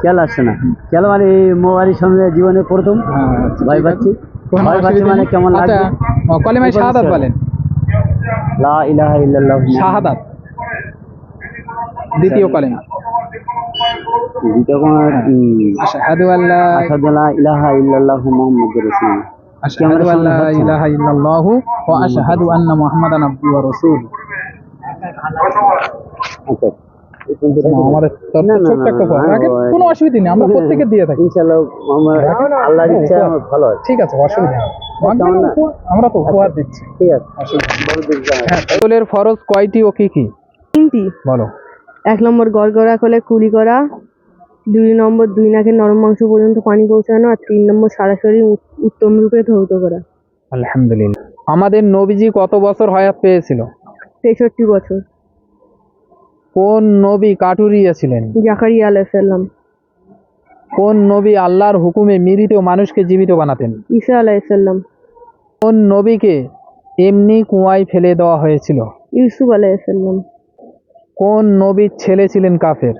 খেয়াল আসছে না। খেয়াল মানে এই মোবাইলের সঙ্গে জীবনে প্রথম ভয় পাচ্ছি। ভয় পাচ্ছি মানে কেমন লাগছে? কলিমায়ে শাহাদাত বলেন। লা ইলাহা ইল্লাল্লাহ। শাহাদাত দ্বিতীয় কলিমা। দ্বিতীয় আশহাদু আল্লা আশহাদু লা ইলাহা ইল্লাল্লাহু মুহাম্মাদুর রাসূলুল্লাহ। আশহাদু আল্লা ইলাহা ইল্লাল্লাহু ওয়া আশহাদু আন্না মুহাম্মাদান আবদুহু ওয়া রাসূলুহু। আচ্ছা, আমাদের ছোট্ট একটা কথা, কোনো অসুবিধা নেই, আমরা প্রত্যেকে দিয়ে থাকি ইনশাআল্লাহ। আল্লাহর ইচ্ছা আমার ভালো হয়। ঠিক আছে, অসুবিধা নেই, আমরা তো উপহার দিচ্ছি। ঠিক আছে। গোসলের ফরজ কয়টি ও কি কি? 3টি। বলো। 1 নম্বর গড়গড়া করে কুলি করা, 2 নম্বর 2 নাকের নরম মাংস পর্যন্ত পানি পৌঁছানো, আর 3 নম্বর সারা শরীর উত্তম রূপে ধৌত করা। আলহামদুলিল্লাহ। আমাদের নবীজি কত বছর হায়াত পেয়েছিল? 63 বছর। কোন নবী কাঠুরিয়া ছিলেন? জাকারিয়া আলাইহিস সালাম। কোন নবী আল্লাহর হুকুমে মৃত মানুষকে জীবিত বানাতেন? ঈসা আলাইহিস সালাম। কোন নবীকে এমনি কুয়ায় ফেলে দেওয়া হয়েছিল? ইউসুফ আলাইহিস সালাম। কোন নবীর ছেলে ছিলেন কাফের?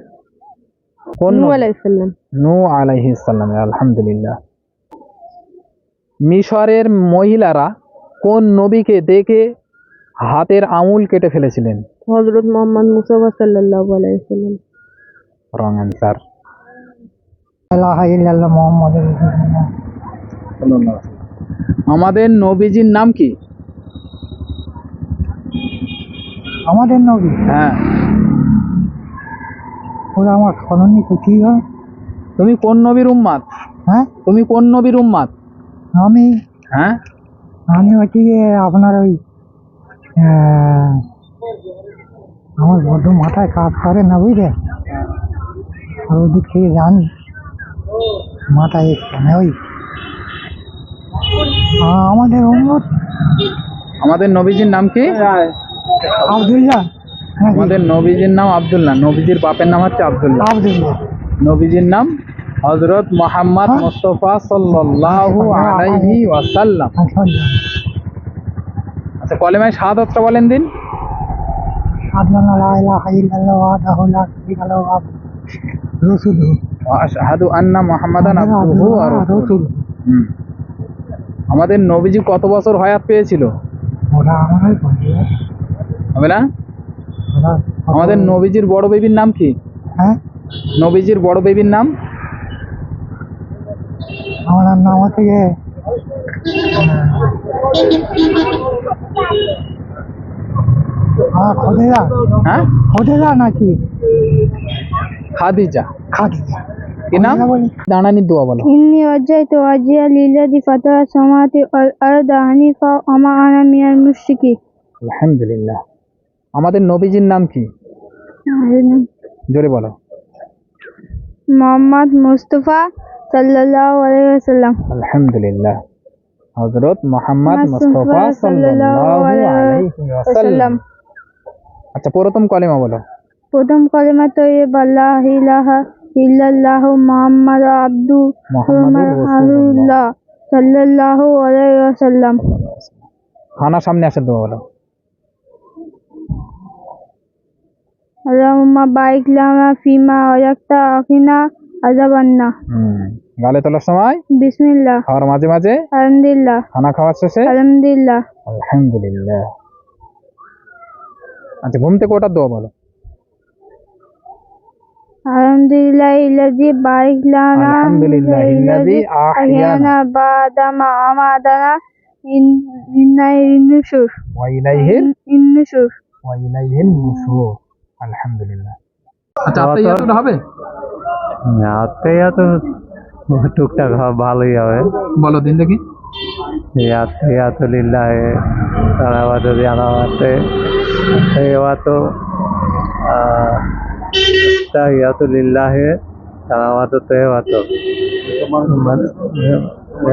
নূহ আলাইহিস সালাম। নূহ আলাইহিস সালাম। আলহামদুলিল্লাহ। মিশরের মহিলারা কোন নবীকে দেখে হাতের আঙুল কেটে ফেলেছিলেন? হযরত মুহাম্মদ মুস্তাফা সাল্লাল্লাহু আলাইহি ওয়াসাল্লাম। Wrong answer. আমাদের নবীজির নাম কি? আমাদের নবী? হ্যাঁ। ওরা আমার খননি কোথায় হয়? তুমি কোন নবীর উম্মাত? হ্যাঁ, তুমি কোন নবীর উম্মাত? আমি হ্যাঁ, আমি হচ্ছি আপনার ওই আমার বড্ড মাথায় কাজ করে না, বুঝলে? আর ওদিক থেকে জানি মাথায় এখানে ওই আমাদের আমাদের নবীজির নাম কি? আব্দুল্লাহ। আমাদের নবীজির নাম আব্দুল্লাহ। নবীজির বাপের নাম হচ্ছে আব্দুল্লাহ। আব্দুল্লাহ। নবীজির নাম হযরত মুহাম্মদ মুস্তাফা সাল্লাল্লাহু আলাইহি ওয়াসাল্লাম। আচ্ছা, কলেমায়ে শাহাদাতটা বলেন দিন। আশহাদু আন্না মুহাম্মাদান আবদুহু ওয়া রাসূলুহু। আমাদের নবীজি কত বছর হায়াত পেয়েছিল? হবে না? আমাদের নবীজির বড় বেবির নাম কি? হ্যাঁ, নবীজির বড় বেবির নাম? আমার নাম হচ্ছে খোদেজা। হ্যাঁ, খোদেজা নাকি খাদিজা। খাদিজা। কি নাম? দাঁড়ানি দোয়া বলো। ইন্নী ওয়াজ্জাহতু ওয়াজহিয়া লিল্লাযী ফাতারা সামাওয়াতি ওয়াল আরদা হানিফা ওয়া মা আনা মিনাল মুশরিকিন। আলহামদুলিল্লাহ। আমাদের নবীজির নাম কি? জোরে বলো। মুহাম্মদ মুস্তাফা সাল্লাল্লাহু আলাইহি ওয়াসাল্লাম। আলহামদুলিল্লাহ। হযরত মুহাম্মদ মুস্তাফা সাল্লাল্লাহু আলাইহি ওয়াসাল্লাম। আচ্ছা, প্রথম কলেমা বলো। প্রথম কলেমা তাইয়্যিবা লা ইলাহা ইল্লাল্লাহু মুহাম্মাদুর রাসূলুল্লাহ সাল্লাল্লাহু আলাইহি ওয়াসাল্লাম। খানা সামনে আসে দোয়া বলো। আল্লাহুম্মা বারিক লানা ফিমা রাযাকতা ওয়াকিনা আযাবান নার। গালে তোলার সময় বিসমিল্লাহ, খাওয়ার মাঝে মাঝে আলহামদুলিল্লাহ, খানা খাওয়ার শেষে আলহামদুলিল্লাহ। আলহামদুলিল্লাহ। আচ্ছা, ঘুম থেকে ওঠার দোয়া বলো। আলহামদুলিল্লাহিল্লাযী বারিক লানা আলহামদুলিল্লাহিল্লাযী আহইয়ানা বা'দা মা আমাতানা ইলাইহিন নুশুর। ওয়া ইলাইহিল নুশুর। নুশুর। আলহামদুলিল্লাহ। আচ্ছা, আত্তাহিয়াতুটা হবে? আত্তাহিয়াতু টুকটাক ভালোই হবে। বলো দিন দেখি। আত্তাহিয়াতু লিল্লাহি সালাওয়াতু আলাইহি আত্তাহিয়াতু আত্তাহিয়াতু লিল্লাহি সালাওয়াতু তাইয়্যিবাতু।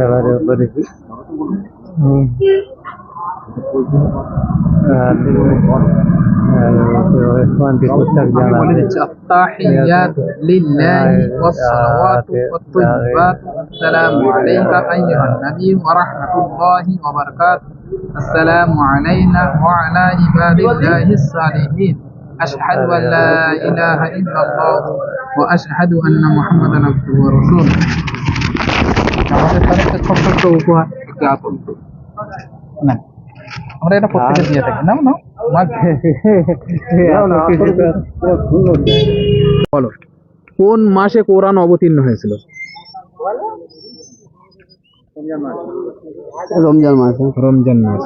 এবারে বলি التحيات لله والصلوات والطيبات السلام عليك أيها النبي ورحمة الله وبركاته السلام علينا وعلى عباد الله الصالحين أشهد أن لا إله إلا الله وأشهد أن محمدا عبده ورسوله আমাদের তরফে ছোট্ট একটা উপহার একটু আপন না আমরা এটা প্রত্যেকে দিয়ে থাকি নাও নাও বলো কোন মাসে কোরআন অবতীর্ণ হয়েছিল? রমজান মাসে। রমজান মাস।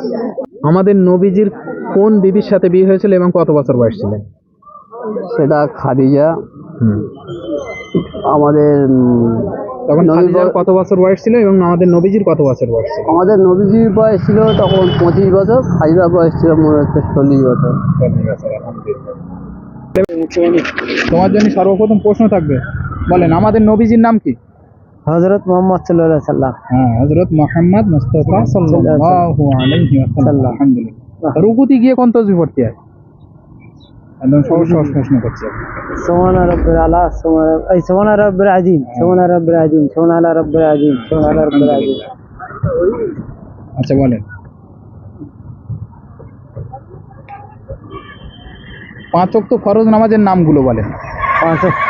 আমাদের নবীজির কোন বিবির সাথে বিয়ে হয়েছিল এবং কত বছর বয়স ছিলেন? সেটা খাদিজা। আমাদের তখন নবীর খাদিজার কত বছর বয়স ছিল এবং আমাদের নবীজির কত বছর বয়স ছিল? আমাদের নবীজির বয়স ছিল তখন 25 বছর, খাদিজার বয়স ছিল মনে হচ্ছে 40 বছর। তোমার জন্য সর্বপ্রথম প্রশ্ন থাকবে, বলেন আমাদের নবীজির নাম কি? হযরত মুহাম্মদ সাল্লাল্লাহু আলাইহি সাল্লাম। হ্যাঁ, হযরত মুহাম্মদ মুস্তাফা সাল্লাল্লাহু আলাইহি ওয়াসাল্লাম। আলহামদুলিল্লাহ। রুকুতে গিয়ে কোন তাসবিহ পড়তে হয়? একদম সহজ সহজ প্রশ্ন করছি। সুবহান রাব্বিল আলা, সুবহান রাব্বিল আযীম, সুবহান রাব্বিল আযীম, সুবহান রাব্বিল আযীম, সুবহান রাব্বিল আযীম। আচ্ছা বলেন 5 ওয়াক্ত ফরজ নামাজের নামগুলো বলেন। 5 ওয়াক্ত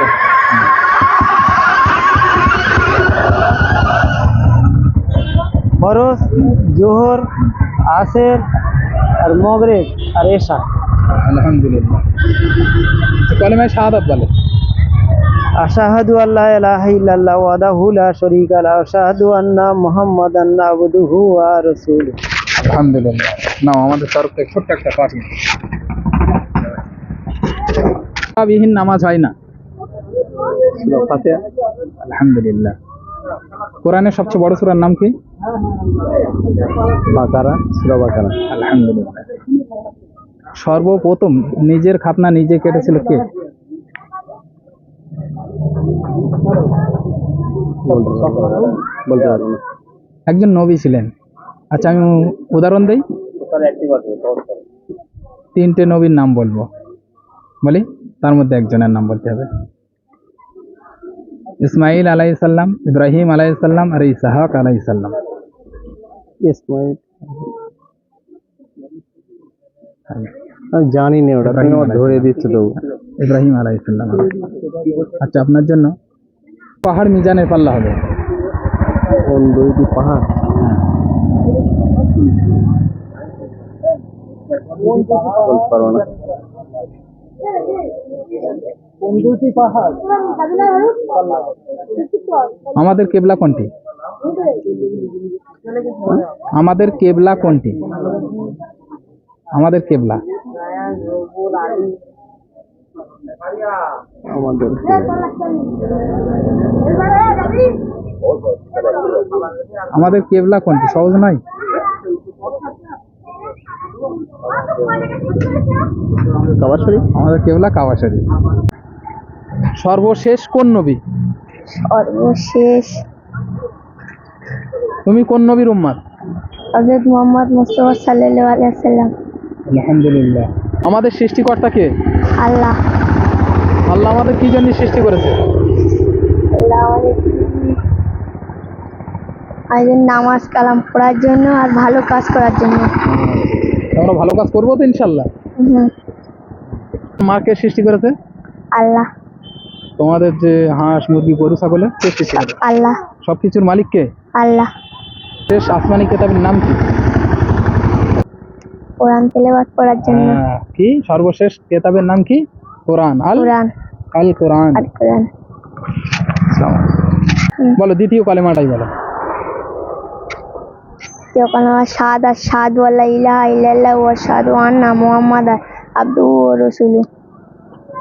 ফরজ, জোহর, আসর আর মাগরিব আর এশা। আলহামদুলিল্লাহ। কালেমা শাহাদাত বলেন। আশহাদু আল্লা ইলাহা ইল্লাল্লাহু ওয়াহদাহু লা শারীকা লাহু ওয়া আশহাদু আন্না মুহাম্মাদান আবদুহু ওয়া রাসূলুহু। আলহামদুলিল্লাহ। নাও আমাদের তরফ থেকে ছোট্ট একটা পাঠি। বিহীন নামাজ হয় না। সূরা ফাতিহা। আলহামদুলিল্লাহ। কোরআনের সবচেয়ে বড় সূরার নাম কি? বাকারা, সূরা বাকারা। আলহামদুলিল্লাহ। সর্বপ্রথম নিজের খাতনা নিজে কেটেছিল কে? বলতে পারবো না। একজন নবী ছিলেন। আচ্ছা আমি উদাহরণ দেই, 3টে নবীর নাম বলবো, বলি তার মধ্যে একজনের নাম বলতে হবে। ইসমাইল আলাইহিস সালাম, ইব্রাহিম আলাইহিস সালাম আর ইসহাক আলাইহিস সালাম। ইসমাইল আমি জানি না, ওটা তুমি আমার ধরে দিচ্ছ তো। ইব্রাহিম আলাইহিস সালাম। আচ্ছা আপনার জন্য পাহাড় মিজানের পাল্লা হবে। কোন দুইটি পাহাড়? বলতে পারবো না। কোন দুইটি পাহাড়? আমাদের কেবলা কোনটি? আমাদের কেবলা কোনটি? আমাদের কেবলা আমাদের কেবলা কোনটি? সহজ নয়। কাবা শরীফ। আমাদের কেবলা কাবা শরীফ। সর্বশেষ কোন নবী? সর্বশেষ তুমি কোন নবীর উম্মত? হযরত মুহাম্মদ মুস্তাফা সাল্লাল্লাহু আলাইহি ওয়াসাল্লাম। আলহামদুলিল্লাহ। আমাদের সৃষ্টিকর্তা কে? আল্লাহ। আল্লাহ আমাদের কি জন্য সৃষ্টি করেছে? আল্লাহ আমাদের নামাজ কালাম পড়ার জন্য আর ভালো কাজ করার জন্য। আমরা ভালো কাজ করবো তো ইনশাল্লাহ। মাকে সৃষ্টি করেছে? আল্লাহ। তোমাদের যে হাঁস মুরগি গরু ছাগলের কে সৃষ্টি করেছে? আল্লাহ। সবকিছুর মালিক কে? আল্লাহ। শেষ আসমানি কিতাবের নাম কি? কোরআন তেলাওয়াত করার জন্য। কি সর্বশেষ কিতাবের নাম কি? কোরআন। কোরআন। আল কোরআন। আল কোরআন। বলো দ্বিতীয় কালেমাটাই বলো। দ্বিতীয় কালেমা শাহাদাত, আশহাদু আল্লা ইলাহা ইল্লাল্লাহু ওয়া আশহাদু আন্না মুহাম্মাদান আবদুহু ওয়া রাসূলুহু।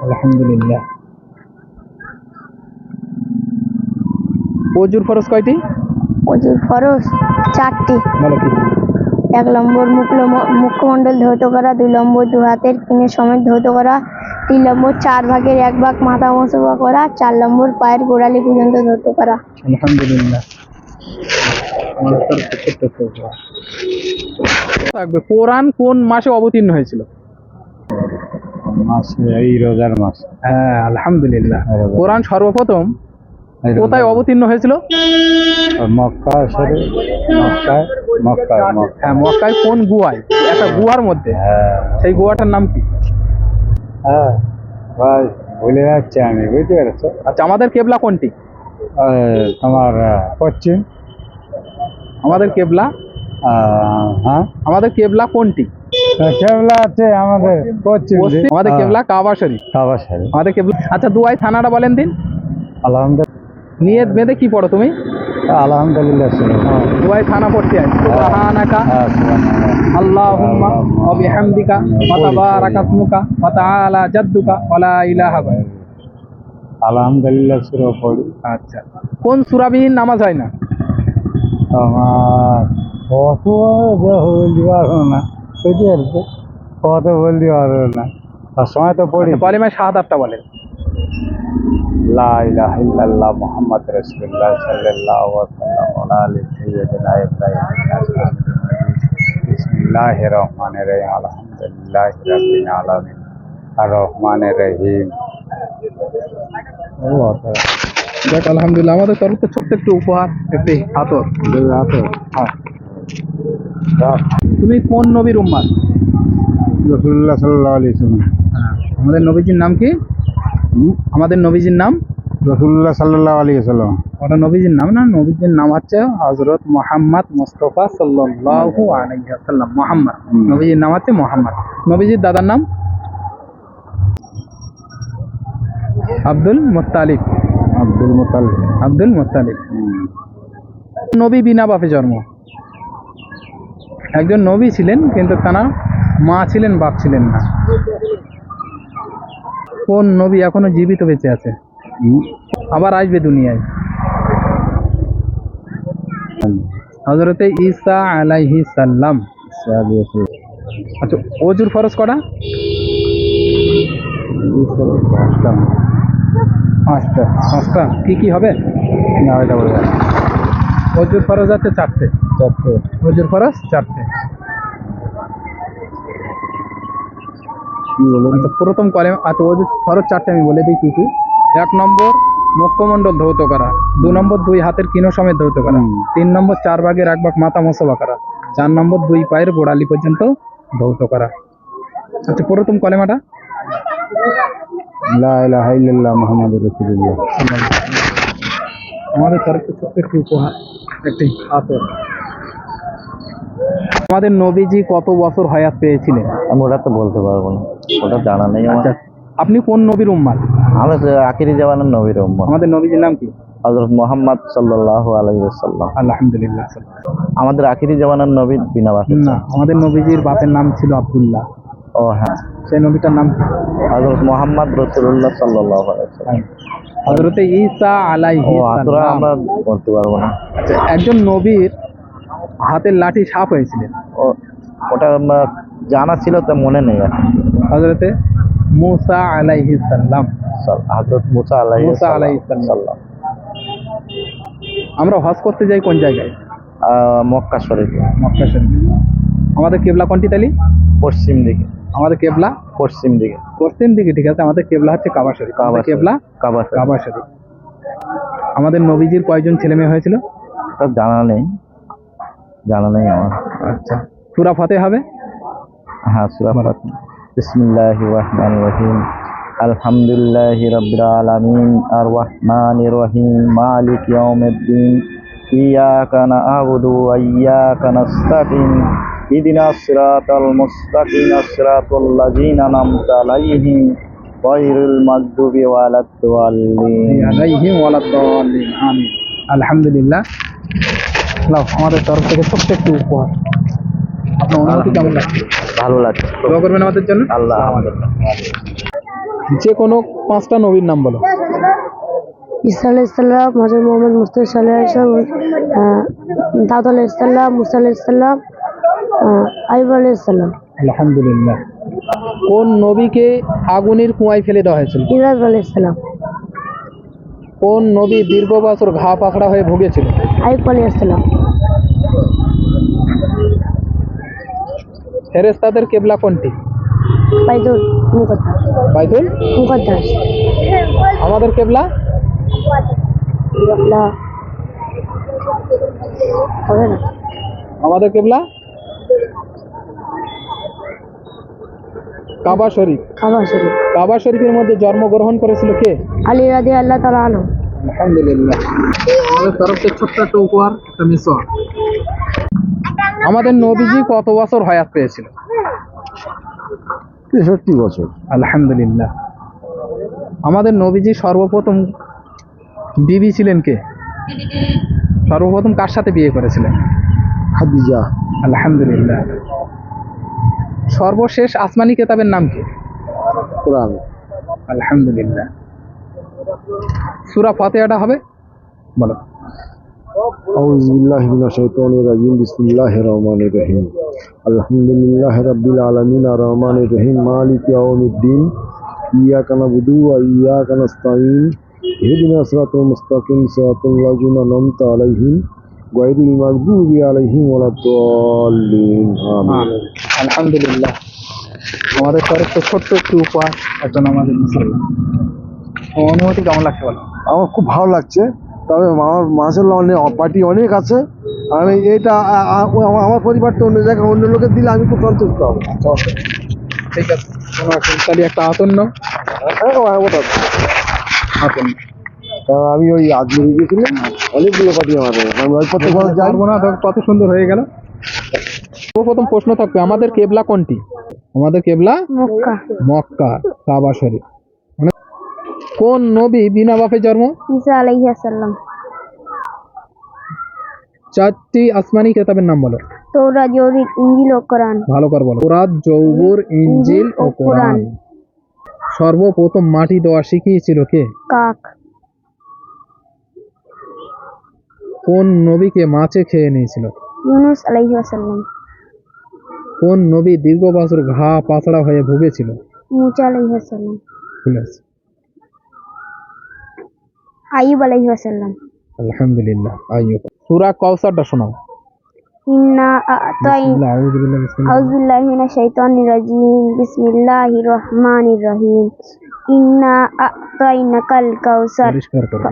আলহামদুলিল্লাহ। ওযুর ফরজ কয়টি? ওযুর ফরজ 4টি। বলো কি? 1 নম্বর মুখমণ্ডল ধৌত করা, 2 নম্বর 2 হাতের কিনে সমেত ধৌত করা, 3 নম্বর 4 ভাগের 1 ভাগ মাথা মোছাফা করা, 4 নম্বর পায়ের গোড়ালি পর্যন্ত ধৌত করা। আলহামদুলিল্লাহ। কোরআন কোন মাসে অবতীর্ণ হয়েছিল? এই রোজার মাস। হ্যাঁ আলহামদুলিল্লাহ। কোরআন সর্বপ্রথম কোথায় অবতীর্ণ হয়েছিল? মক্কা শরীফ। হ্যাঁ মক্কায়। কোন গুহায়? একটা গুহার মধ্যে। সেই গুহাটার নাম কি? হ্যাঁ ভুলে যাচ্ছি আমি, বুঝতে পেরেছো? আচ্ছা, আমাদের কেবলা কোনটি? তোমার পশ্চিম। আমাদের কেবলা, হ্যাঁ, আমাদের কেবলা কোনটি? কেবলা আছে আমাদের পশ্চিম। পশ্চিম। আমাদের কেবলা কাবা শরীফ। কাবা শরীফ। আমাদের কেবলা। আচ্ছা, দুয়াই থানাটা বলেন দিন। আলহামদুলিল্লাহ। নিয়ত বেঁধে কি পড়ো তুমি? আলহামদুলিল্লাহ। দুয়াই থানা পড়তে হয়। সুবহানাকা আল্লাহুম্মা ওয়া বিহামদিকা ওয়া তাবারাকা ইসমুকা ওয়া তাআলা জাদ্দুকা ওয়া লা ইলাহা গায়রুক। আলহামদুলিল্লাহ সূরা পড়ি। আচ্ছা, কোন সূরাবিহীন নামাজ হয় না? আমার কত বলতে পারবো না, বুঝতে পারছো? কত বলতে পারবো না, তার সময় তো পড়ি। কালিমা শাহাদাতটা বলেন। লা ইলাহা ইল্লাল্লাহ মুহাম্মদ রাসূলুল্লাহ সাল্লাল্লাহু আলাইহি ওয়া আলিহি সাইয়্যিদিনা ইব্রাহিম। বিসমিল্লাহির রহমানির রহিম, আলহামদুলিল্লাহি রাব্বিল আলামিন, আর রহমানির রহিম। দেখ, আলহামদুলিল্লাহ, আমাদের তরফ থেকে ছোট্ট একটু উপহার, একটি আতর। হ্যাঁ। তুমি কোন নবীর উম্মাত? রাসূলুল্লাহ সাল্লাল্লাহু আলাইহি ওয়াসাল্লাম। আমাদের নবীজির নাম কি? আমাদের নবীজির নাম রাসূলুল্লাহ সাল্লাল্লাহু আলাইহি ওয়াসাল্লাম। ওটা নবীজির নাম না, নবীজির নাম হচ্ছে হযরত মুহাম্মদ মুস্তাফা সাল্লাল্লাহু আলাইহি ওয়াসাল্লাম। মুহাম্মদ, নবীজির নাম হচ্ছে মুহাম্মদ। নবীজির দাদার নাম Abdul Muttalib. Abdul Muttalib. Abdul Muttalib. নবী বিনা বাপে জন্ম। একজন নবী ছিলেন, কিন্তু তারা মা ছিলেন, বাপ ছিলেন না। কোন নবী এখনো জীবিত বেঁচে আছে, আবার আসবে দুনিয়ায়? হযরতে ঈসা আলাইহিস সালাম। আচ্ছা, ওযুর ফরজ কটা? পাঁচটা। কি কি হবে? ওযুর ফরজ আছে চারটে। ওযুর ফরজ চারটে। আচ্ছা, প্রথম কলেমা। আচ্ছা, ওযুর ফরজ চারটে আমি বলে দিই কি কি। 1 নম্বর মুখমণ্ডল ধৌত করা, 2 নম্বর 2 হাতের কিনো সমেত ধৌত করা, 3 নম্বর 4 ভাগের 1 ভাগ মাথা মোছাবা করা, 4 নম্বর 2 পায়ের গোড়ালি পর্যন্ত ধৌত করা। আচ্ছা, প্রথম কলেমাটা? লা ইলাহা ইল্লাল্লাহ মুহাম্মাদুর রাসূলুল্লাহ। আমাদের তরফে ছোট্ট একটি উপহার, একটি আতর। আমাদের নবীজি কত বছর হায়াত পেয়েছিলেন? আমি ওটা তো বলতে পারবো না, ওটা জানা নেই আমার। আচ্ছা, আপনি কোন নবীর উম্মাত? আমি আখিরি জামানার নবীর উম্মত। আমাদের নবীজির নাম কি? হযরত মুহাম্মদ সাল্লাল্লাহু আলাইহি ওয়াসাল্লাম। আলহামদুলিল্লাহ। আমাদের আখিরি জামানার নবী বিনা বাপের। না, আমাদের নবীজির বাপের নাম ছিল আব্দুল্লাহ। ও হ্যাঁ, সেই নবীটার নাম কি? হযরত মুহাম্মদ রাসূলুল্লাহ সাল্লাল্লাহু আলাইহি ওয়াসাল্লাম। হযরতে ঈসা আলাইহিস অতটা সালাম। আমরা বলতে পারবো না। আচ্ছা, একজন নবীর হাতের লাঠি সাপ হয়েছিলেন, ওটা আমার জানা ছিল, তো মনে নেই আর। হযরতে মুসা আলাইহিস সালাম। হযরত মুসা আলাইহিস সালাম। আমরা হজ করতে যাই কোন জায়গায়? মক্কা শরীফ। মক্কা শরীফ। আমাদের কেবলা কোনটি তালি? পশ্চিম দিকে। আমাদের কেবলা পশ্চিম দিকে। পশ্চিম দিকে, ঠিক আছে। আমাদের কেবলা হচ্ছে কাবা শরীফ। আমাদের কেবলা কাবা শরীফ। আমাদের নবীজির কয়জন ছেলে মেয়ে হয়েছিল? জানা নেই আমার। আচ্ছা, সূরা ফাতিহা হবে? হ্যাঁ, সূরা ফাতিহা। বিসমিল্লাহির রহমানির রহিম, আলহামদুলিল্লাহি রাব্বিল আলামিন, আর রহমানির রহিম, মালিক ইয়াউমিদ্দিন, ইয়াকা না'বুদু ওয়া ইয়াকা নাস্তাঈন, ইহদিনাস সিরাতাল মুস্তাকিম, সিরাতাল লাযিনা আন'আমতা আলাইহিম গায়রিল মাগদুবি ওয়ালাদ-দাল্লিন। আমিন। আলহামদুলিল্লাহ। লাও, আমাদের তরফ থেকে ছোট্ট একটু উপহার। আপনার অনুভূতি কেমন লাগছে? ভালো লাগছে। দোয়া করবেন আমাদের জন্য। আল্লাহ আমাদের। যে কোনো 5টা নবীর নাম বলো। ঈসা আলাইহিস সালাম, হযরত মুহাম্মদ মুস্তাফা সাল্লাল্লাহু আলাইহি ওয়াসাল্লাম, দাউদ আলাইহিস সালাম, মুসা আলাইহিস সালাম, আইয়ুব আলাইহিস সালাম। আলহামদুলিল্লাহ। কোন নবীকে আগুনের কুয়ায় ফেলে দেওয়া হয়েছিল? ইব্রাহিম আলাইহিস সালাম। কোন নবী দীর্ঘ বছর ঘা পাকড়া হয়ে ভুগেছিল? আইয়ুব আলাইহিস সালাম। ফেরেশতাদের কিবলা কোনটি? বাইতুল মুকাদ্দাস। বাইতুল মুকাদ্দাস। আমাদের কিবলা? হবে না। আমাদের কিবলা? কাবা শরীফ। কাবা শরীফ। কাবা শরীফের মধ্যে জন্মগ্রহণ করেছিল কে? আলী রাদিয়াল্লাহু তাআলা আনহু। আলহামদুলিল্লাহ। আমাদের তরফ থেকে ছোট্ট একটা উপহার, একটা মিসওয়াক। আমাদের নবীজি কত বছর হায়াত পেয়েছিল? 63 বছর। আলহামদুলিল্লাহ। আমাদের নবীজি সর্বপ্রথম বিবি ছিলেন কে? সর্বপ্রথম কার সাথে বিয়ে করেছিলেন? খাদিজা। আলহামদুলিল্লাহ। সর্বশেষ আসমানি কিতাবের নাম কি? কোরআন। আলহামদুলিল্লাহ। সূরা ফাতিহাটা হবে, বলো। আউযু বিল্লাহি মিনাশ শাইতানির রাজিম। বিসমিল্লাহির রহমানির রহিম। আলহামদুলিল্লাহি রাব্বিল আলামিন আর রহমানির রহিম মালিকি ইয়াউমিদ্দিন ইয়্যাকা না'বুদু ওয়া ইয়্যাকা নাস্তাঈন ইহদিনাস সিরাতাল মুস্তাকিম সিরাতাল লাযিনা আন'আমতা আলাইহিম গায়রিল মাগদুবি আলাইহিম ওয়ালাদ-দাল্লিন। আমিন। আলহামদুলিল্লাহ। আমাদের তরফ থেকে ছোট্ট একটু উপহার, একজন আমাদের মুসলমান। অনুমতি কেমন লাগছে বলো? আমার খুব ভালো লাগছে, তবে আমার মাশাআল্লাহ অনেক পার্টি অনেক আছে। আমি এটা আমার পরিবারটা অন্য জায়গায় অন্য লোকের দিলে আমি খুব সন্তুষ্ট হব। ঠিক আছে, তাহলে একটা আতন্ন। আতন্ন আমি ওই আজমিরে গিয়েছিলাম, অনেকগুলো পার্টি আমাদের, আমি ওই প্রত্যেকবার যাই। পারবো না, কত সুন্দর হয়ে গেল। প্রথম প্রশ্ন থাকবে, আমাদের কেবলা কোনটি? আমাদের কেবলা মক্কা। মক্কা, কাবা শরীফ। কোন নবী বিনা বাপে জন্ম? ঈসা আলাইহিস সালাম। 4টি আসমানি কিতাবের নাম বলো। তাওরাত, জবুর, ইনজিল ও কোরআন। ভালো করে বলো। তাওরাত, জবুর, ইনজিল ও কোরআন। সর্বপ্রথম মাটি দেওয়া শিখিয়েছিল কে? কাক। কোন নবীকে মাছে খেয়ে নিয়েছিল? ইউনূস আলাইহিস সালাম। কোন নবী দীর্ঘ বছর ঘা পাতলা হয়ে ভুগেছিল? মূসা আলাইহিস সালাম। ঠিক আছে। আইয়ুব আলাইহিস সালাম। আলহামদুলিল্লাহ। আইয়ুব। সূরা কাউসারটা শোনাও। ইন্না আ'তাইনা। আউযু বিল্লাহি আউযু বিল্লাহি মিনাশ শাইতানির রাজিম। বিসমিল্লাহির রহমানির রহিম। ইন্না আ'তাইনাকাল কাউসার। পরিষ্কার করো।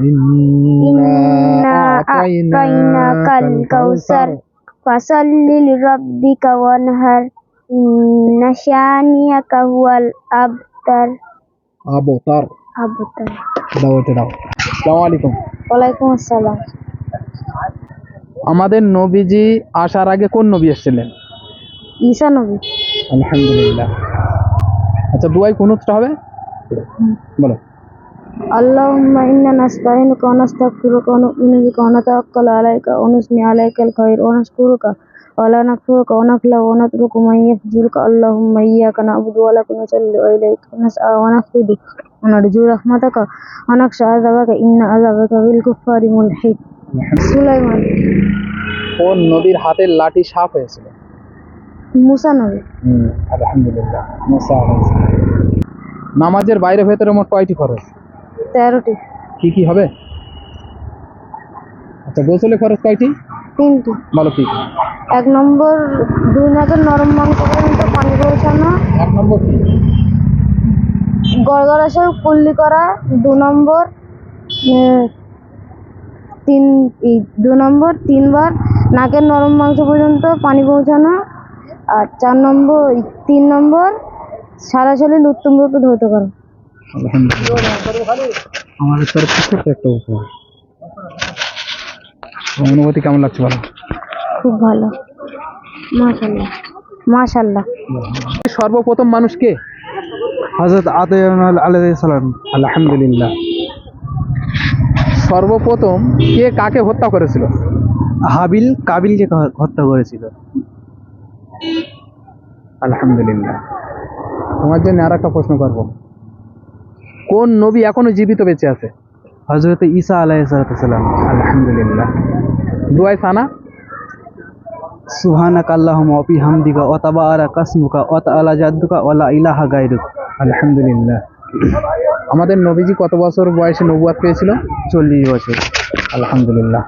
ইন্না আ'তাইনাকাল কাউসার ফাসাল্লি লিরাব্বিকা ওয়ানহার। ইন্না শানিয়াকা হুয়াল আবতার। আবতার। আবতার। দাও এটা দাও। আসসালামু আলাইকুম। ওয়ালাইকুম আসসালাম। আমাদের নবীজি আসার আগে কোন নবী এসেছিলেন? ঈসা নবী। আলহামদুলিল্লাহ। আচ্ছা, দুয়াই কুনুতটা হবে, বলো। আল্লাহুম্মা ইন্না নাস্তাইনুকা ওয়া নাস্তাগফিরুকা ওয়া নু'মিনু বিকা ওয়া নাতাওয়াক্কালু আলাইকা ওয়া নুসনি আলাইকাল খায়র ওয়া নাশকুরুকা ওয়া লা নাকফুরুকা ওয়া নাখলা'u ওয়া নাতরুকু মান ইয়াফজুরুকা। আল্লাহুম্মা ইয়্যাকা না'বুদু ওয়া লাকা নুসাল্লি ওয়া ইলাইকা নাসআ ওয়া নাফিদু ওয়া নারজু রাহমাতাকা ওয়া নাখশা আযাবাকা ইন্না আযাবাকা বিল কুফফারি মুলহিক। সুলাইমান। কোন নবীর হাতের লাঠি সাপ হয়েছিল? মুসা নবী। আলহামদুলিল্লাহ। মুসা আলাইহিস সালাম। নামাজের বাইরে ভেতরে মোট কয়টি ফরজ? 13টি। কি কি হবে? আচ্ছা, গোসলে ফরজ কয়টি? 3টি। বলো কি? 1 নম্বর, 2 নাকের নরম মাংস পর্যন্ত পানি পৌঁছানো। 1 নম্বর কি? গড়গড়াশয় কুল্লি করা। 2 নম্বর 3বার নাকের নরম মাংস পর্যন্ত পানি পৌঁছানো। আর 3 নম্বর সারা শরীর উত্তম রূপে ধৌত করা। আলহামদুলিল্লাহ। আমাদের তরফ থেকে একটা উপহার। অনুভূতি কেমন লাগছে বলো? খুব ভালো। মাশাআল্লাহ। মাশাআল্লাহ। সর্বপ্রথম মানুষ কে? হযরত আদম আলাইহিস সালাম। আলহামদুলিল্লাহ। সর্বপ্রথম কে কাকে হত্যা করেছিল? হাবিল কাবিলকে হত্যা করেছিল। আলহামদুলিল্লাহ। তোমার জন্য আর একটা প্রশ্ন করব। কোন নবী এখনো জীবিত বেঁচে আছে? হযরত ঈসা আলাইহিস সালাম। আলহামদুলিল্লাহ। দুআয়ে সানা। সুবহানাকা আল্লাহুম্মা ওয়া বিহামদিকা ওয়া তাবারাকা ইসমুকা ওয়া তাআলা জাদ্দুকা ওয়া লা ইলাহা গায়রুক। আলহামদুলিল্লাহ। আমাদের নবীজি কত বছর বয়সে নবুয়ত পেয়েছিল? 40 বছর। আলহামদুলিল্লাহ।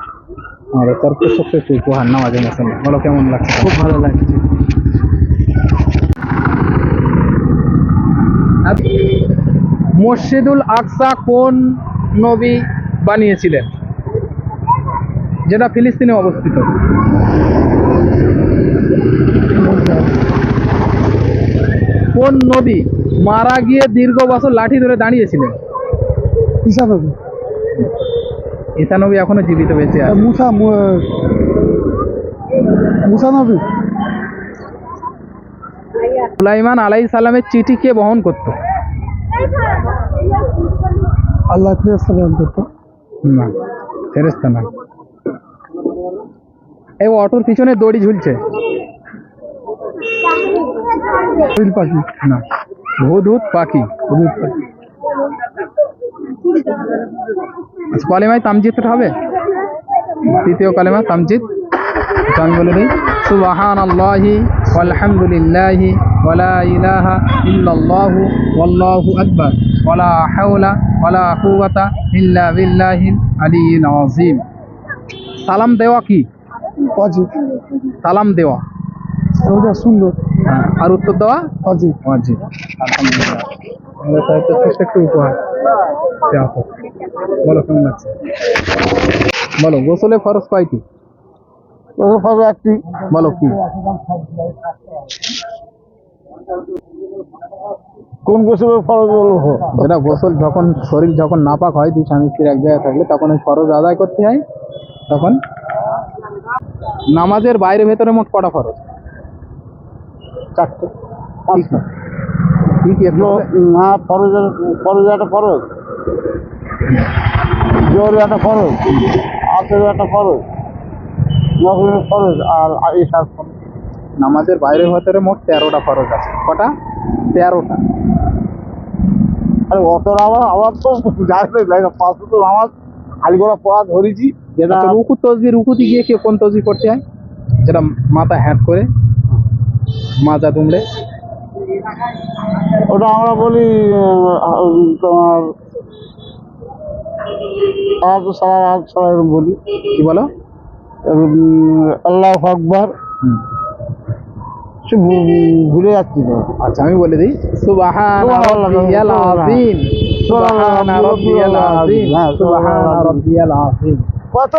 আমাদের তরফ থেকে ছোট্ট একটু উপহার, নামাজে মুসলমান। বলো কেমন লাগছে? খুব ভালো লাগছে। মসজিদুল আকসা কোন নবী বানিয়েছিলেন, যেটা ফিলিস্তিনে অবস্থিত? কোন নবী মারা গিয়ে দীর্ঘ বছর লাঠি ধরে দাঁড়িয়েছিলেন? ঈসা নবী, ঈসা নবী এখনো জীবিত বেঁচে আছে। মুসা নবী, সুলাইমান আলাইহিস সালামের চিঠি কে বহন করত? আল্লাহ ফেরেশতা বহন করতো। না, ফেরেশতা না। এই অটোর পিছনে দড়ি ঝুলছে। কোয়েল পাখি, না, হুদহুদ পাখি। হুদুদ পাখি। আচ্ছা, কলেমায় তামজিদ হবে? তৃতীয় কলেমা তামজিদ। আচ্ছা, আমি বলে দিই, সুবহানাল্লাহি ওয়ালহামদুলিল্লাহি ওয়ালা ইলাহা ইল্লাল্লাহু ওয়াল্লাহু আকবার ওয়ালা হাওলা ওয়ালা কুওয়াতা ইল্লা বিল্লাহিল আলিয়্যিল আযীম। সালাম দেওয়া কি? ওয়াজিব, সালাম দেওয়া। ওটা সুন্দর। হ্যাঁ, আর উত্তর দেওয়া ওয়াজিব। ওয়াজিব। আলহামদুলিল্লাহ। আমাদের সাহিত্য ছোট্ট একটু উপহার। দেখো, বলো কেমন আছে? বলো, গোসলে ফরজ কয়টি? একটি। বলো কি? কোন গোসলের ফরজ বলবো? যেটা গোসল যখন শরীর যখন নাপাক হয়, দুই স্বামী স্ত্রীর এক জায়গায় থাকলে তখন ওই ফরজ আদায় করতে হয়। তখন নামাজের বাইরে ভেতরে মোট কটা ফরজ? 4টে। কি কি? না, ফরজের একটা ফরজ, জোহরের একটা ফরজ, আসরের একটা ফরজ, মাগরিবের ফরজ, আর ইশার ফরজ। নামাজের বাইরে ভেতরে মোট 13টা ফরজ আছে। কটা? 13টা। আরে অত আমার তো জানি না, 5 তো নামাজ খালি করে পড়া ধরেছি, যেটা আচ্ছা, রুকু তসবিহ, রুকুতে গিয়ে কে কোন তসবিহ করতে হয়? যেটা মাথা হ্যাট করে, মাজা দুমড়ে। ওটা আমরা বলি তোমার সালাম বলি। কি বলো? আল্লাহু আকবার। ভুলে যাচ্ছি তো। আচ্ছা, আমি বলে দিই, সুবহানা রাব্বিয়াল আযীম, সুবহানা রাব্বিয়াল আযীম, সুবহানা রাব্বিয়াল আযীম। কত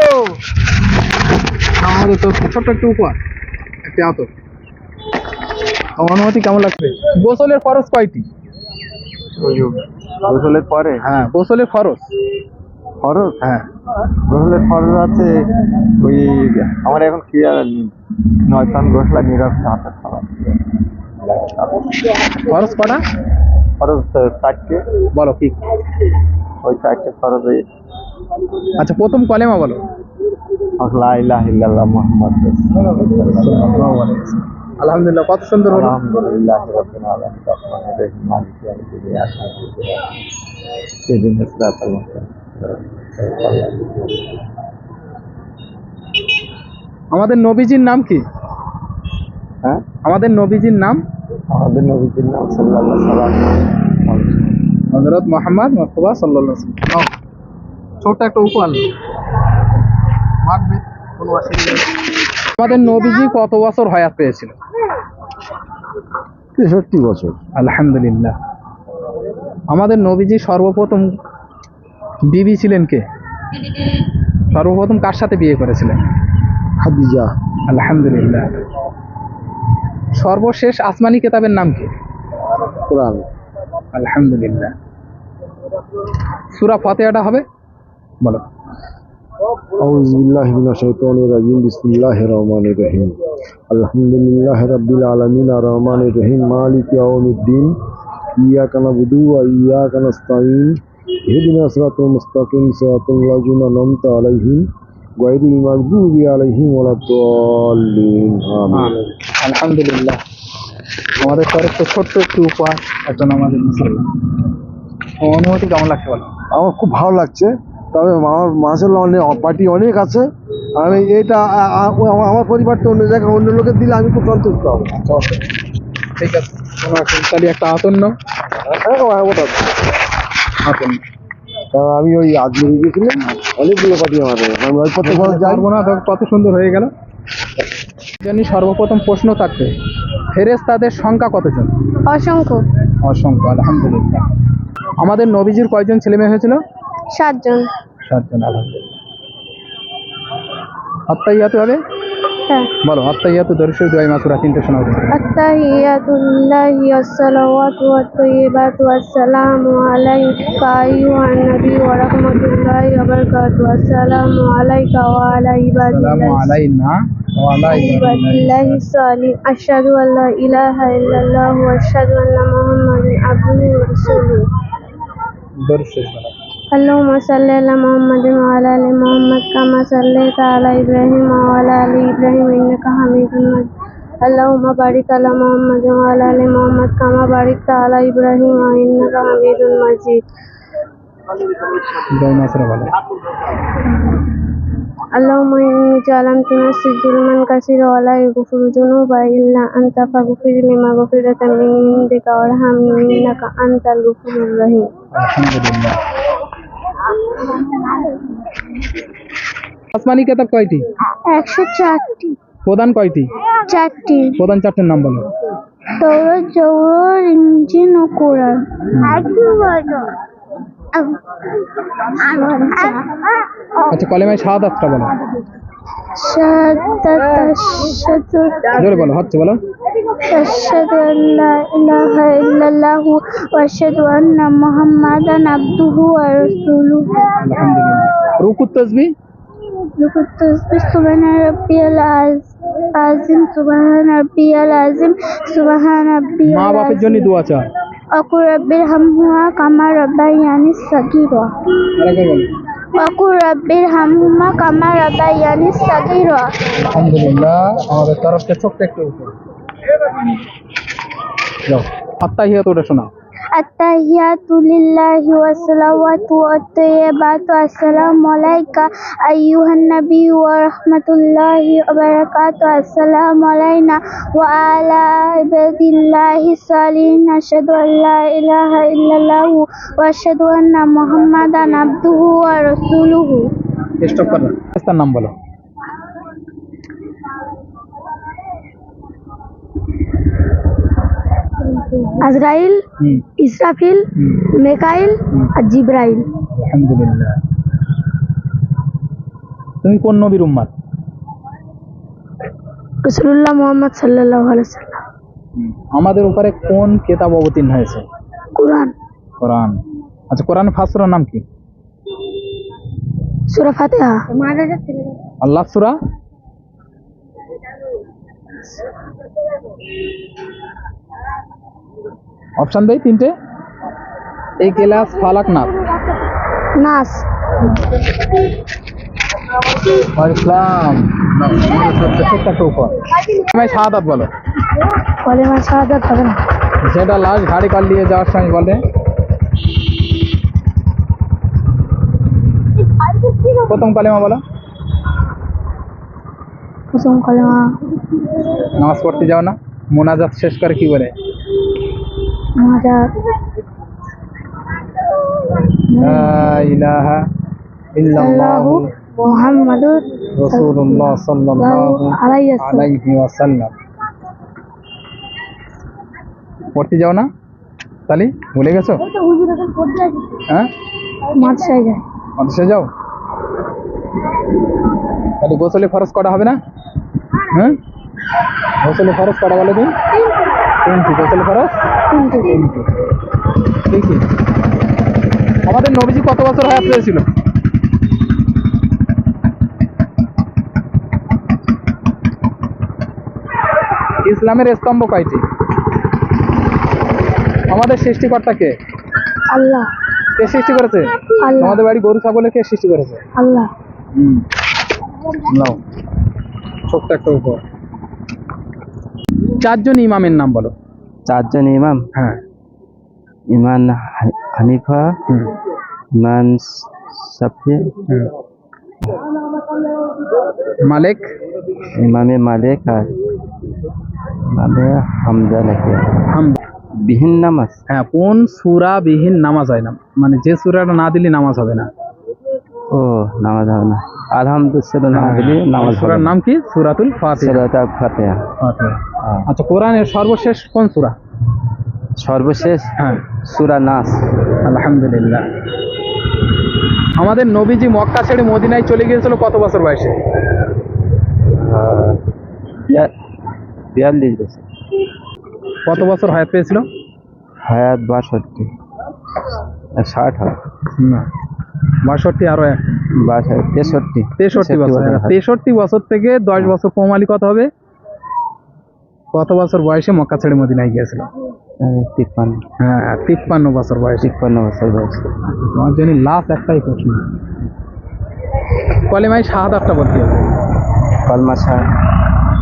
আমাদের তো ছোট্ট একটু উপহার, একটা আতর। অনুমতি কেমন লাগবে? গোসলের ফরজ কয়টি? গোসলের পরে হ্যাঁ, গোসলের ফরজ। ফরজ, হ্যাঁ, গোসলের ফরজ আছে ওই, আমার এখন ক্লিয়ার নয়, তখন গোসলা নীরব হাতের খাওয়া। ফরজ কটা? ফরজ 4টে। বলো কি? ওই 4টে ফরজ। আচ্ছা, প্রথম কলেমা বলো। লা ইলাহা ইল্লাল্লাহ মুহাম্মাদ রাসূলুল্লাহ। আলহামদুলিল্লাহ, কত সুন্দর হলো। আলহামদুলিল্লাহ রাব্বিল আলামিন রহমানির রহিম মালিকি ইয়াউমিদ্দিন ইyyaka না'বুদু ওয়া ইyyaka নাস্তাঈন ইহদিনাস সিরাতাল মুস্তাকিম। আমাদের নবীজির নাম কি? হ্যাঁ, আমাদের নবীজির নাম? আমাদের নবীজির নাম সাল্লাল্লাহু আলাইহি ওয়াসাল্লাম, হযরত মুহাম্মদ মুস্তাফা সাল্লাল্লাহু আলাইহি ওয়াসাল্লাম। ছোট একটা উপহার মাগবে, কোনো অসুবিধা নেই। আমাদের নবীজি কত বছর হায়াত পেয়েছিল? 63 বছর। আলহামদুলিল্লাহ। আমাদের নবীজি সর্বপ্রথম বিবি ছিলেন কে? সর্বপ্রথম কার সাথে বিয়ে করেছিলেন? খাদিজা। আলহামদুলিল্লাহ। সর্বশেষ আসমানি কিতাবের নাম কি? কোরআন। আলহামদুলিল্লাহ। সূরা ফাতিহাটা হবে? বলো। আউযু বিল্লাহি মিনাশ শাইতানির রাজিম, বিসমিল্লাহির রহমানির রহিম। আলহামদুলিল্লাহি রাব্বিল আলামিন আর রহমানির রহিম মালিকি ইয়াউমিদ্দিন ইয়্যাকা না'বুদু ওয়া ইয়্যাকা নাস্তাঈন ইহদিনাস সিরাতাল মুস্তাকিম সিরাতাল লাযিনা আন'আমতা আলাইহিম গায়রিল মাগদুবি আলাইহিম ওয়ালাদ-দাল্লিন। আমিন। আলহামদুলিল্লাহ। আমাদের তরফ থেকে ছোট্ট একটু উপহার একজন আমাদের মুসলমান। অনুমতি কেমন লাগছে বলো? আমার খুব ভালো লাগছে, তবে আমার মাশাআল্লাহ অনেক পার্টি অনেক আছে। আমি এটা আমার পরিবারটা অন্য জায়গায় অন্য লোকের দিলে আমি খুব সন্তুষ্ট হব। ঠিক আছে, কোনো অসুবিধা। তাহলে একটা আতর নাও। আতর নাও। আমি ওই আজমিরে গিয়েছিলাম, অনেকগুলো পার্টি আমাদের, আমি ওই প্রত্যেক বছর যাই। পারবো না, কত সুন্দর হয়ে গেল। জানি সর্বপ্রথম প্রশ্ন থাকবে, ফেরেশতাদের সংখ্যা কতজন? অসংখ্য। অসংখ্য। আলহামদুলিল্লাহ। আমাদের নবীজির কয়জন ছেলে মেয়ে হয়েছিল? 7 জন। 7 জন। আলহামদুলিল্লাহ। আত্তাহিয়াতু হবে? হ্যাঁ। বলো আত্তাহিয়াতু দরুদ শরীফ দোয়া মাসুরা তিনটে শোনাও। التحيات لله والصلوات والطيبات والسلام عليك أيها النبي ورحمة الله وبركاته السلام عليك وعلى عباد আসসালামু الله আলাইনা ওয়া আলা عباد الله الصالحين أشهد أن لا إله إلا الله وأشهد أن محمدا عبده ورسوله দরুদ শরীফ বলো। اللهم صل على محمد وعلى آل محمد كما صليت على إبراهيم وعلى آل إبراهيم إنك حميد مجيد اللهم بارك على محمد وعلى آل محمد كما باركت على إبراهيم إنك حميد مجيد দোয়া মাসুরা বলো। اللهم إني ظلمت نفسي ظلما كثيرا ولا يغفر الذنوب إلا أنت فاغفر لي مغفرة من عندك وارحمني إنك أنت الغفور الرحيم আলহামদুলিল্লাহ। আসমানি কিতাব কয়টি? 104টি প্রধান কয়টি? 4টি প্রধান চারটির নাম বলো। তৌরাত জবুর ইনজিল ও কোরআন আচ্ছা কলেমায়ে শাহাদাতটা বলো। শাহাদাত আশহাদু জোরে বলো, হচ্ছে বলো। আশহাদু আল্লা ইলাহা ইল্লাল্লাহু ওয়া আশহাদু আন্না মুহাম্মাদান আবদুহু ওয়া রাসূলুহু আলহামদুলিল্লাহ। রুকুত তাসবিহ সুবহান রাব্বিয়াল আযীম সুবহান রাব্বিয়াল আযীম সুবহান রাব্বিয়াল মা বাপের জন্য দোয়া চা। ওয়াকুর রাব্বিরহামহুমা কামা রাব্বায়ানি সাগীরা আরেকবার বলো। ওয়াকুর রাব্বিরহামহুমা কামা রাব্বায়ানি সাগীরা আলহামদুলিল্লাহ। আমাদের তরফ থেকে ছোট্ট একটু উপর যাও। আত্তাহিয়াতুটা শোনাও। আত্তাহিয়াতু লিল্লাহি ওয়াস সালাওয়াতু ওয়াত তাইয়্যিবাতু আসসালামু আলাইকা আইয়ুহান নাবী ওয়া রাহমাতুল্লাহি ওয়া বারাকাতুহু আসসালামু আলাইনা ওয়া আলা ইবাদিল্লাহিস সালিহিন আশহাদু আল্লা ইলাহা ইল্লাল্লাহু ওয়া আশহাদু আন্না মুহাম্মাদান আবদুহু ওয়া রাসূলুহু স্টপ করো। তার নাম বলো। আজরাইল ইসরাফিল মিকাইল আর জিবরাইল আলহামদুলিল্লাহ। তুমি কোন নবীর উম্মত? রাসূলুল্লাহ মুহাম্মদ সাল্লাল্লাহু আলাইহি ওয়াসাল্লাম আমাদের উপরে কোন কিতাব অবতীর্ণ হয়েছে? কুরআন কোরআন। আচ্ছা কোরআনের ফার্স্ট সূরার নাম কি? সূরা ফাতিহা আল্লাহ সূরা অপশন দেই তিনটে। এই ক্লাস ফালাক নাস। নাস ইসলাম ছোট্ট একটা উপর। তুমি শাহাদাত বলো। কালেমা শাহাদাত হবে না যেটা লাশ গাড়ি কাল নিয়ে যাওয়ার সময় বলে। প্রথম কালেমা বলো। প্রথম কালেমা নামাজ পড়তে যাও না, মোনাজাত শেষ করে কি বলে? আমাদের লা ইলাহা ইল্লাল্লাহু মুহাম্মাদুর রাসূলুল্লাহ সাল্লাল্লাহু আলাইহি ওয়াসাল্লাম। পড়তে যাও না তালি ভুলে গেছো? হ্যাঁ মাদ্রাসায় যায় মাদ্রাসায় যাও তাহলে গোসলে ফরজ করা হবে না? হ্যাঁ গোসলে ফরজ করা বলে দিন। তিনটি গোসলে ফরজ তিনটি। দেখি আমাদের নবীজি কত বছর হায়াত পেয়েছিল? ইসলামের স্তম্ভ কয়টি? আমাদের সৃষ্টিকর্তা কে? আল্লাহ কে সৃষ্টি করেছে? আল্লাহ। আমাদের বাড়ি গরু ছাগলে কে সৃষ্টি করেছে? আল্লাহ নাও ছোট্ট একটা উপর। চারজন ইমামের নাম বলো। চারজন ইমাম। হ্যাঁ ইমাম হানিফা, ইমাম শাফি, মালিক, ইমামে মালিক আর ইমামে হামজা নাকি হামজা। বিহীন নামাজ। হ্যাঁ কোন সূরা বিহীন নামাজ হয় না, মানে যে সূরাটা না দিলে নামাজ হবে না। ও নামাজ হবে না। আলহামদুলিল্লাহ না দিলে নামাজ হবে সূরার না। নাম কি? সূরাতুল ফাতিহা। সূরাতুল ফাতিহা। আচ্ছা কোরআনের সর্বশেষ কোন সূরা? সর্বশেষ হ্যাঁ সূরা নাস। আলহামদুলিল্লাহ। আমাদের নবীজি মক্কা ছেড়ে মদিনায় চলে গিয়েছিল কত বছর বয়সে? 42 বছর। কত বছর হায়াত পেয়েছিল? হায়াত 62, 60 হয়, না 62 আরো 1 63 63 বছর। 63 বছর থেকে 10 বছর কমালি কত হবে? কত বছর বয়সে মক্কা ছেড়ে মদিনায় গিয়েছিল? 53, হ্যাঁ 53 বছর বয়সে। 53 বছর বয়স। তোমার জন্য লাস্ট একটাই প্রশ্ন, কলেমায় শাহাদাতটা বলতে হবে। কলমা শাহাদাত,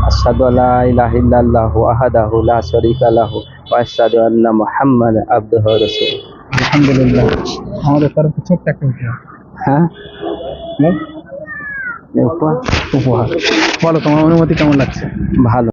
আশহাদু আল্লা ইলাহা ইল্লাল্লাহু ওয়াহদাহু লা শারীকা লাহু ওয়া আশহাদু আন্না মুহাম্মাদান আবদুহু ওয়া রাসূলুহু। আলহামদুলিল্লাহ। আমাদের তরফে ছোট্ট একটা উপহার। হ্যাঁ, উপহার বলো, তোমার অনুমতি কেমন লাগছে? ভালো।